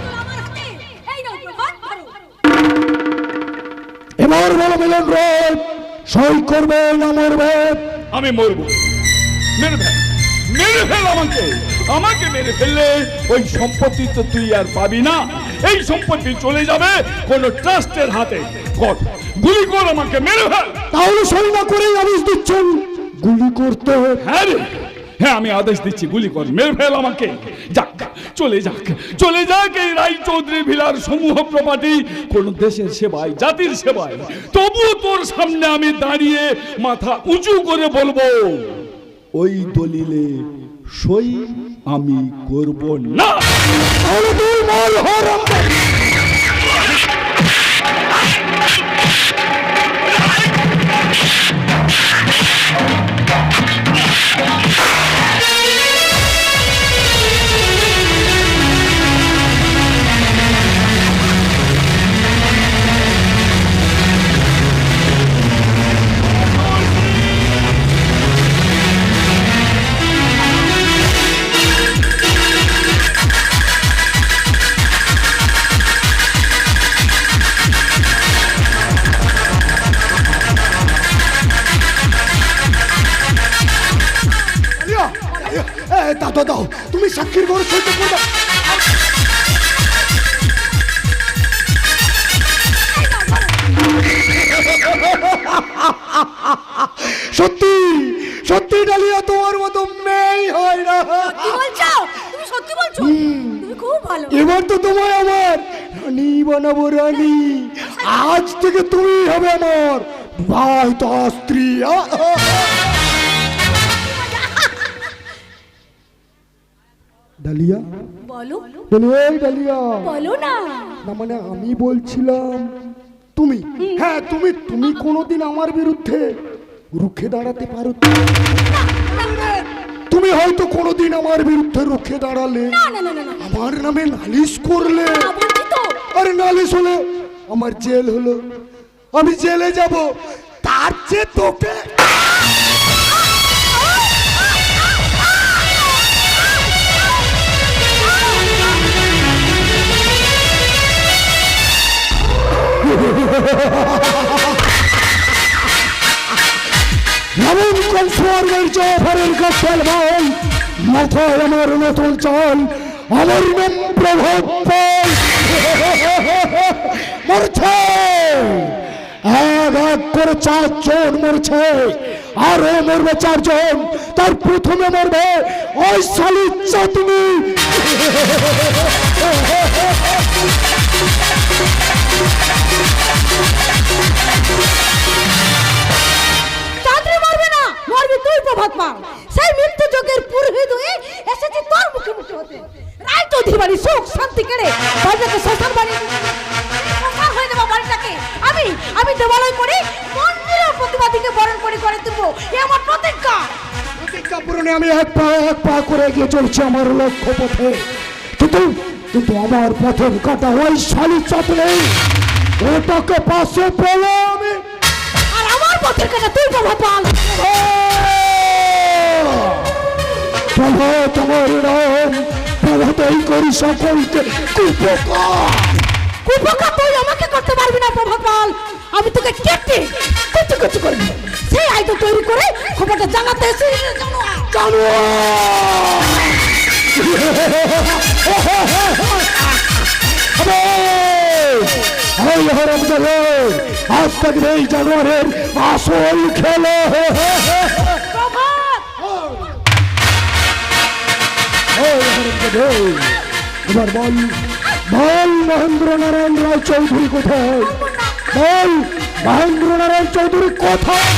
F: আমার হাতে এই নাও প্রভাত, ধরো।
C: এবার
G: এবার বলো মিলন রায়, সই করবে না মরবে?
A: আমি মরবো। মেরে ফেল, মেরে ফেল আমাকে। আমাকে মেরে ফেললে ওই সম্পত্তি তো তুই আর পাবি না। এই সম্পত্তি চলে যাবে কোন ট্রাস্টের হাতে। কর, গুলি কর, আমাকে মেরে ফেল।
G: তাহলে সই না করেই আদেশ দিচ্ছেন গুলি করতে?
A: হ্যাঁ রে, হ্যাঁ আমি আদেশ দিচ্ছি, গুলি কর, মেরে ফেল আমাকে। যাক, চলে যাক, চলে যাক এই রায় চৌধুরী ভিলার সমূহ প্রপার্টি কোন দেশের সেবায়, জাতির সেবায়। তবুও তোর সামনে আমি দাঁড়িয়ে মাথা উঁচু করে বলবো, ওই দলিলে সই আমি করব না।
G: তাহলে তুই মাল হরাম। দাদা দাও, তুমি সাক্ষীর ঘর সহ্য করবে? সত্যি সত্যি ডালিয়া, তোমার মতো মেয়ে হয় না।
F: কি বলছো? তুমি সত্যি বলছো? তুমি খুব ভালো।
G: এবার তো তোমায় আমার রানী বানাবো, রানী। আজ থেকে তুমি হবে আমার বিবাহিত স্ত্রী। ডালিয়া,
F: বলো
G: এই ডালিয়া,
F: বলো না।
G: না মানে আমি বলছিলাম তুমি, হ্যাঁ তুমি, তুমি কোনোদিন আমার বিরুদ্ধে রুখে দাঁড়াতে পারো তো? তুমি হয়তো কোনোদিন আমার বিরুদ্ধে রুখে দাঁড়ালে,
F: না না না না,
G: আমার নামে নালিশ করলে,
F: না বলছি তো।
G: আরে নালিশ হলে আমার জেল হলো, আমি জেলে যাব, তার চেয়ে তোকে এমন কনফার্মের জফরের গাছাল বল, মাথায় আমার নতুন চাল, আমার নাম প্রভাব পাল। মরছে এক এক করে 4 জন মরছে, আরো মরবে 4 জন। তার প্রথমে মরবে ওই শালি চাঁদনি।
B: চাঁদনি মরবে না, মরবি তুই প্রভাত পাল। সেই মৃত্যু যোগের পুরোহিত হয়ে এসেছি তোর মুখে মুখে হতে। রায় চৌধুরী বাড়ি সুখ শান্তি কেড়ে বাড়িটাকে শ্মশান বানিয়ে দিয়েছে। শ্মশান হয়ে যাবো বাড়িটাকে। আমি আমি দেবালয় করে মন্দিরের প্রতিবাদীকে বরণ করে করে তুলবো, এ আমার প্রতিজ্ঞা।
G: প্রতিজ্ঞা পূরণে আমি এক পা করে এগিয়ে চলছি আমার লক্ষ্য পথে। কিন্তু কিন্তু আমার পথের কাটা ওই শালি চাঁদনি, ওটাকে পাশে পেলে আমি।
B: আর আমার পথের কাছে তুই প্রভাত পাল।
G: প্রভাত আমার নাম, প্রভাতই করি সকলকে কুপকার।
B: কুপকার তুই আমাকে করতে পারবি না প্রভাত পাল। আমি তোকে কেটে কুচু কুচু করবি। সেই আইটা তৈরি করে খবরটা জানাতে এসেছি।
G: আজ থেকে এই জানোয়ারের আসল খেলা। এবার বল বল, মহেন্দ্র নারায়ণ রায় চৌধুরী কোথায়? বল মহেন্দ্র নারায়ণ চৌধুরী কোথায়?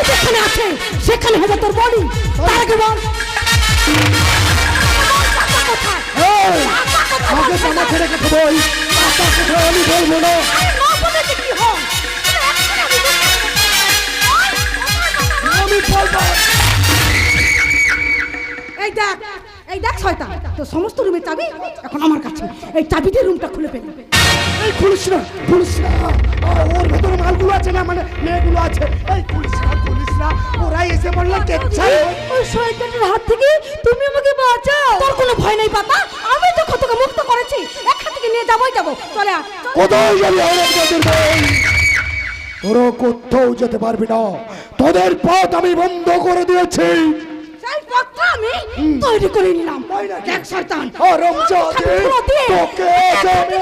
B: যেখানে আছে সেখানে হবে তোর বডি। তার আগে বল
G: আগে জামা ছেড়ে গেছে বল, আমি বলবো না। আমি বলবো।
B: এই দেখ, এই দেখ শয়তান, তো সমস্ত রুমের চাবি এখন আমার কাছে। এই চাবি দিয়ে রুমটা খুলে ফেল।
G: এই খুলিস না, খুলিস না, ওর ভেতরে মালগুলো আছে না, মানে মেয়েগুলো আছে। এই খুলিস না, খুলিস না, ওরাই এসে বললো কেচ্ছা।
B: ওই শয়তানের হাত থেকে তুমি আমাকে বাঁচাও। তোর কোনো ভয় নেই পাতা, আমি তো কতকে মুক্ত করেছি। এখান থেকে নিয়ে যাবোই যাবো। চলে আয়।
G: কোথায় যাবি আওরঙ্গজেবের বউ? তোরা কোথাও যেতে পারবি না, তোদের পথ আমি বন্ধ করে দিয়েছি।
B: সেই পথটা আমি তৈরি করে নিলাম। দেখ শয়তান,
G: আওরঙ্গজেব তোকে আজ আমি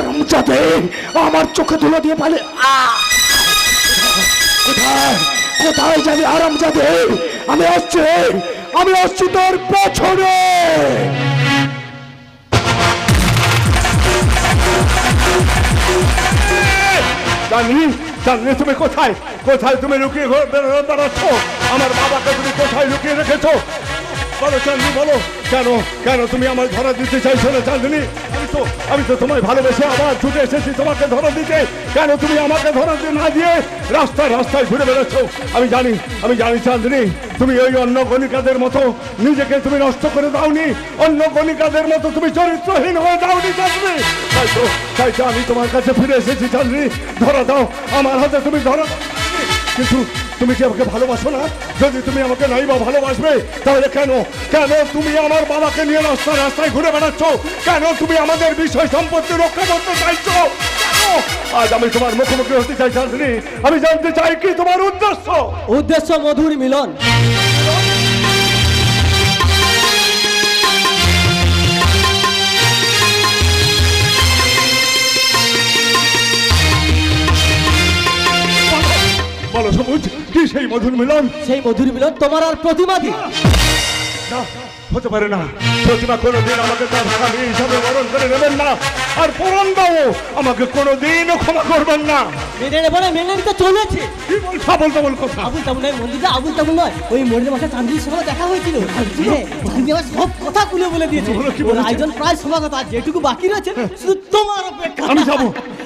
G: রমজাদে আমার চোখে ধুলো দিয়ে পালে। কোথায় কোথায় যাবি আরামজাদে? আমি আসছি তোর পেছনে।
A: জানি জানি তুমি কোথায় কোথায় তুমি লুকিয়ে বেড়াচ্ছ? আমার বাবাকে তুমি কোথায় লুকিয়ে রেখেছো? বলো চাঁদনি, বলো কেন কেন তুমি আমার ধরা দিতে চাইছো না চাঁদনি? আমি তো তোমায় ভালোবেসে আবার ছুটে এসেছি তোমাকে ধরা দিতে। কেন তুমি আমাকে ধরা না দিয়ে রাস্তায় রাস্তায় ঘুরে বেড়াচ্ছ? আমি জানি চাঁদনি, তুমি ওই অন্য গণিকাদের মতো নিজেকে তুমি নষ্ট করে দাওনি, অন্য গণিকাদের মতো তুমি চরিত্রহীন হয়ে দাওনি চাঁদনি। তাই তো আমি তোমার কাছে ফিরে এসেছি চাঁদনি। ধরা দাও, আমার হাতে তুমি ধরা দাও। কিন্তু তুমি কি আমাকে ভালোবাসো না? যদি তুমি আমাকে নাই বা ভালোবাসবে, তাহলে কেন কেন তুমি আমার বাবাকে নিয়ে রাস্তায় রাস্তায় ঘুরে বেড়াচ্ছ? কেন তুমি আমাদের বিষয় সম্পত্তি রক্ষা করতে চাইছো? আজ আমি তোমার মুখোমুখি হতে চাই চাঁদনি। আমি জানতে চাই কি তোমার
D: উদ্দেশ্য মধুর মিলন।
A: বলো সবুজ, কি সেই মধুর মিলন?
D: সেই মধুর মিলন তোমার আর প্রতিমাদি।
A: না, হতে পারে না। প্রতিমা কোনোদিন আমাকে তার স্বামী হিসাবে বরণ করে নেবেন না, আর পুরনবাবু আমাকে কোনোদিনও ক্ষমা করবেন না।
D: মেনে নেবো না, মেনে নিতে চলেছে।
A: কি বলছো আবল তাবল কথা?
D: আবুল তাবুল নয় মন্দিরটা, আবুল তাবুল নয়। ওই মন্দিরের মাথায় চাঁদনির সঙ্গে দেখা হয়েছিল। হ্যাঁ, চাঁদনি আমার সব কথা খুলে বলে দিয়েছে। ওর আয়োজন প্রায় সমাগত, আর যেটুকু বাকি রয়েছে শুধু তোমার অপেক্ষা।
A: আমি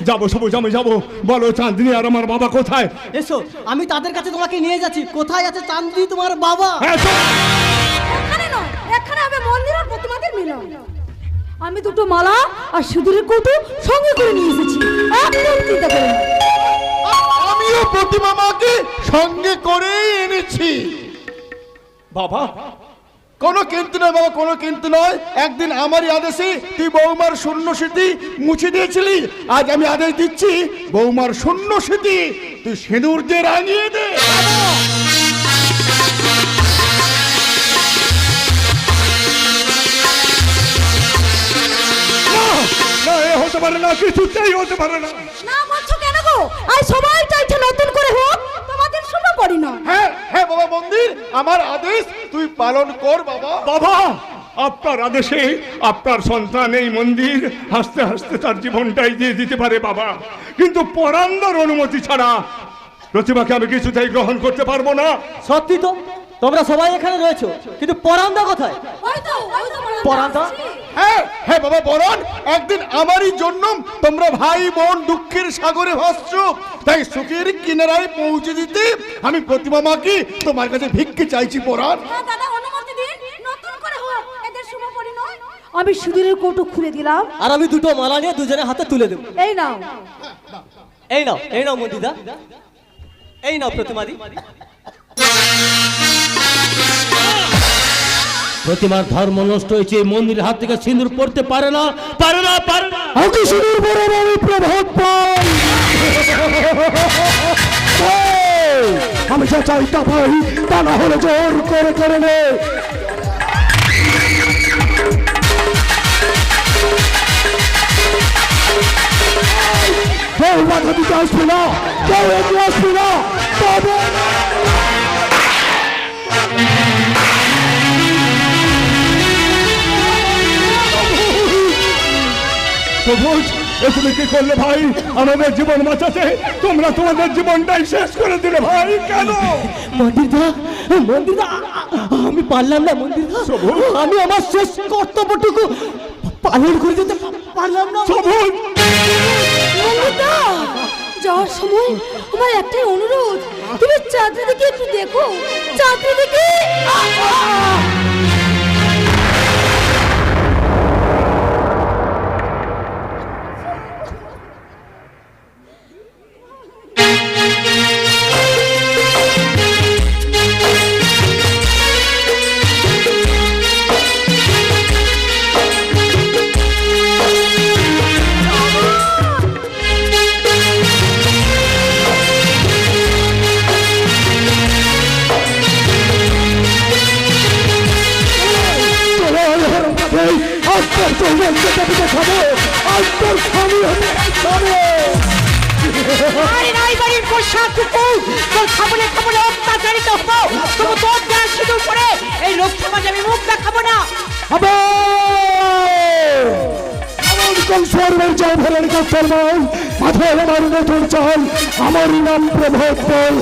A: যাবো সবুজ, আমি যাবো। বলো চাঁদনি আর আমার বাবা কোথায়?
D: এসো, আমি তাদের কাছে তোমাকে নিয়ে যাচ্ছি। কোথায় আছে চাঁদনি তোমার বাবা?
A: হ্যাঁ, চল।
B: এখানে নয়, এখানে হবে মন্দির আর প্রতিমাদের মিলন। আমি দুটো মালা আর সিঁদুরের কৌটো সঙ্গে করে নিয়ে এসেছি, একদম চিন্তা করো না।
C: আমিও প্রতিমা মাকে সঙ্গে করেই এনেছি।
A: বাবা,
C: কোনো কিন্তু নয় বাবা, কোনো কিন্তু নয়। একদিন আমারই আদেশে তুই বৌমার শূন্য স্মৃতি মুছে দিয়েছিলি। আজ আমি আদেশ দিচ্ছি, বৌমার শূন্য স্মৃতি তুই সিঁদুর দিয়ে রাঙিয়ে দে।
A: না, এ হতে পারে না, কিছুতেই হতে পারে না।
B: না বলছো কেন গো? আজ সবাই চাইছে নতুন করে হোক, তোমাদের শুভ পরিণয়।
C: হ্যাঁ হ্যাঁ বাবা, মন্দির আমার আদেশ তুই পালন কর বাবা।
A: বাবা, আপনার আদেশে আপনার সন্তান এই মন্দির হাসতে হাসতে তার জীবনটাই দিয়ে দিতে পারে বাবা, কিন্তু পরান্দর অনুমতি ছাড়া প্রতিমাকে আমি কিছুতেই গ্রহণ করতে পারবো না।
D: সত্যি তো, তোমরা সবাই এখানে রয়েছো, কিন্তু পরান্দা কোথায়? পরান্দা?
C: হ্যাঁ হ্যাঁ বাবা, বরণ একদিন আমারই জন্য তোমরা ভাই বোন দুঃখের সাগরে ভাসছ, তাই সুখের কিনারায় পৌঁছে দিতে আমি প্রতিমা মাকে তোমার কাছে ভিক্ষে চাইছি। পরাণ
B: দাদা অনুমতি দিন, নতুন করে হোক এদের শুভ পরিণয়। আমি সিঁদুরের কৌটো খুলে দিলাম,
D: আর আমি দুটো মালা নিয়ে দুজনের হাতে তুলে দেবো।
B: এই নাও।
D: এই নাও, এই নাও মন্দিদা, এই নাও প্রতিমাদি। প্রতিমার ধর্ম নষ্ট হয়েছে, মন্দিরের হাত থেকে সিঁদুর পড়তে পারে না, পারে না, পারে না।
G: আগে সিঁদুর পরে আমি প্রভাত পাই। আমি যা চাই তা পাই, তা না হলে জোর করে করে নে। কেউ মাথা দিতে আসবে না, কেউ এগিয়ে আসবে না, তবে
A: সবুজ, এ তুমি কি করলে ভাই? আমাদের জীবন বাঁচাতে তোমরা তোমাদের জীবনটাই শেষ করে দিলে ভাই, কেন?
D: মন্দিরদা, মন্দিরদা, আমি পারলাম না মন্দিরদা, আমি আমার শেষ কর্তব্যটুকু পালন করে দিতে পারলাম না।
A: সবুজ,
B: অমৃতা, যাওয়ার সময় আমার একটাই অনুরোধ, তুমি চাঁদনিকে একটু দেখো, চাঁদনিকে।
G: খাবো আর তোর স্বামী হতে হবে।
E: আরে নাই বাড়ির পোষা কুকুর, তোর খাবলে খাবলে অত্যাচারিত হবো, তবু তোর দেওয়া সিঁদুর পরে এই লোক সমাজে আমি মুখ দেখাবো না।
G: হবে এমন কোন সর্বের জয় ভরের কাছে নয়, মাথায় আমার নতুন চাল, আমার নাম প্রভাত বল।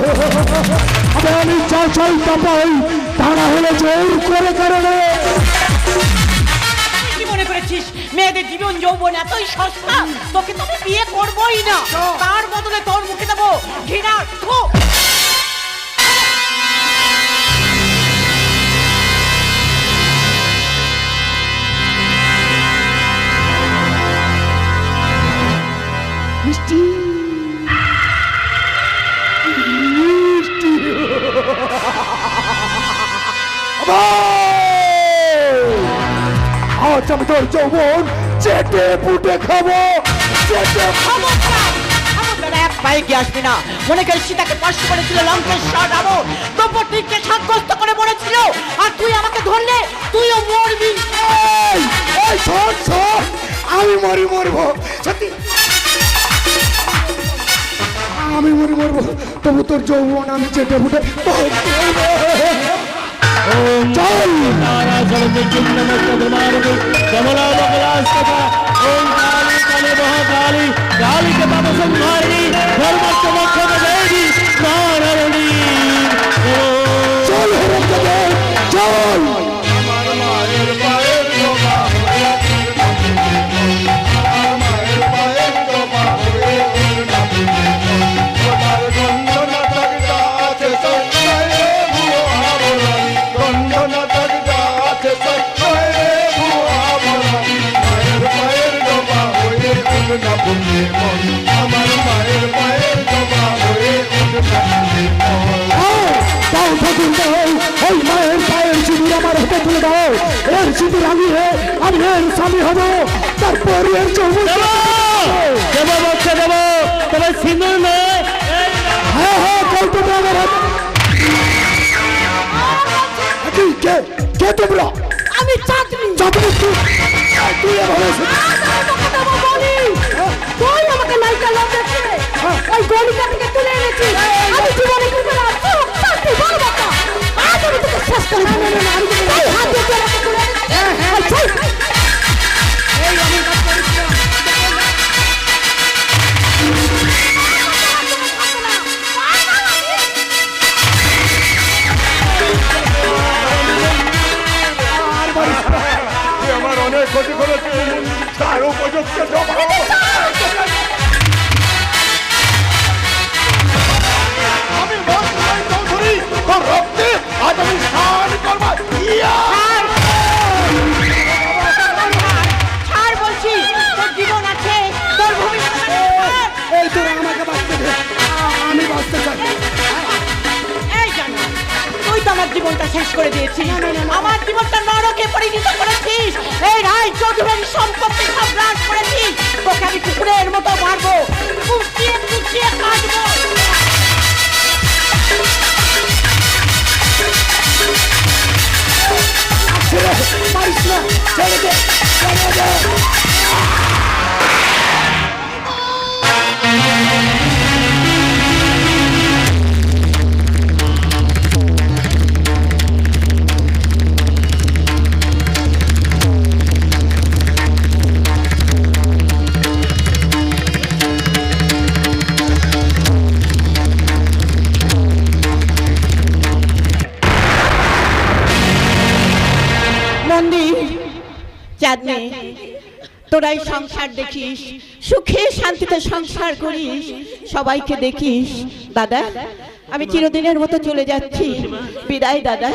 G: হবে আমি যা চাই তা পাই, তারা হলে জোর করে কারণে।
E: কি মনে করেছিস মেয়েদের জীবন যৌবন এতই সস্তা? তোকে তো আমি বিয়ে করবোই না, তার বদলে তোর মুখে দেবো ঘৃণার থু।
G: মিষ্টি মিষ্টি আজ আমি তোর যৌবন চেটে পুটে খাবো, চেটে
E: এক পায়ে কি আসবি না? মনে করিস সীতাকে স্পর্শ করেছিল লঙ্কেশ্বর রাবণ, দ্রৌপদীকে সাব্যস্ত করে মরেছিল, আর তুই আমাকে ধরলে তুইও মরবি।
G: এই শোন শোন, আমি মরবো সত্যি, আমি মরবো, তবু তোর যৌবন আমি চেটে ফুটে চল।
D: তারা জগতের জন্য মারবে কমলা বগলাস্ততা। ওম কালী কালী মহাকালী কালীকে পাপ সংহারিণী ধর্মস্য মোক্ষদ দেবী নারায়ণী।
G: চল হেরম যাবে চল। দাও ঠাকুর দাও, ওই মায়ের পায়ের সিঁদুর আমার হাতে তুলে দাও। এর সিঁদুর আমি এর স্বামী হব, তারপর এর যৌবন
D: দেব বক্সে দেব, তবে সিঁদুর নয়।
G: হ্যাঁ হ্যাঁ কৌটো আমার হাতে। কে কে তোমরা?
B: আমি চাঁদনি।
G: চাঁদনি তুই এভাবে
B: তুই আমাকে লাইকা লাভ দেখছিস, ওই গলিটা থেকে তুলে এনেছিস। আমি জীবনে কি করে আসবো? চাঁদনি বল বাবা, আজ আমি তোকে শেষ করে দেব। না আমি তোকে হাত দিয়ে আমাকে তুলে এনেছিস। এই আমি কাজ করিস না।
C: আমার অনেক ক্ষতি করেছে, তার উপযুক্ত আমি চৌধুরী তোর রক্তে আজ আমি স্নান করবো।
E: ছাড় বলছি, তোর জীবন আছে, তোর ভবিষ্যৎ আছে।
G: এই তোরা আমাকে বাঁচতে দে, আমি বাঁচতে চাই।
E: এই জানো, তুই তো আমার জীবনটা শেষ করে দিয়েছিস, আমার জীবনটা নরকে পরিণত করেছিস, এই রায় চৌধুরীর সম্পত্তি সব গ্রাস করেছিস। তোকে আমি কুকুরের মতো মারবো, কুচিয়ে কুচিয়ে কাটবো।
G: পারিস না, ছেড়ে দে, ছেড়ে দে।
E: মন্দির চাঁদনি, তোরাই সংসার দেখিস, সুখে শান্তিতে সংসার করিস, সবাইকে দেখিস। দাদা আমি চিরদিনের মতো চলে যাচ্ছি, বিদায় দাদা,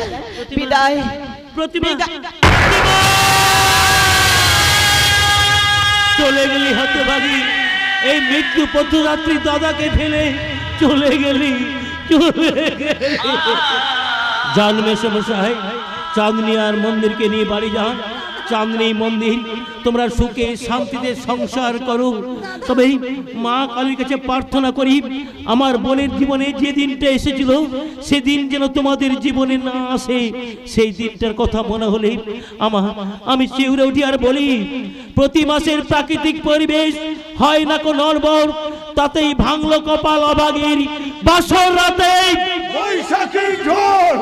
E: বিদায়।
D: প্রতিমা চলে গেলি হতভাগী, এই মৃত্যু পথযাত্রী দাদাকে ফেলে চলে গেলি, চলে গেলি। জান মেসমশাই, চাঁদনি আর মন্দিরকে নিয়ে বাড়ি যান, চাঁদনী মন্দির তোমরা সুখে শান্তিতে সংসার করো। তবে মা কালীর কাছে প্রার্থনা করি আমার বোনের জীবনে যে দিনটা এসেছিল সেদিন যেন তোমাদের জীবনে না আসে। সেই দিনটার কথা মনে হলে আমি শিউরে উঠি আর বলি, প্রতি মাসের প্রাকৃতিক পরিবেশ হয় না কো নড়বড়, তাতেই ভাঙলো কপাল অভাগীর বাসর রাতে
G: বৈশাখী ঝড়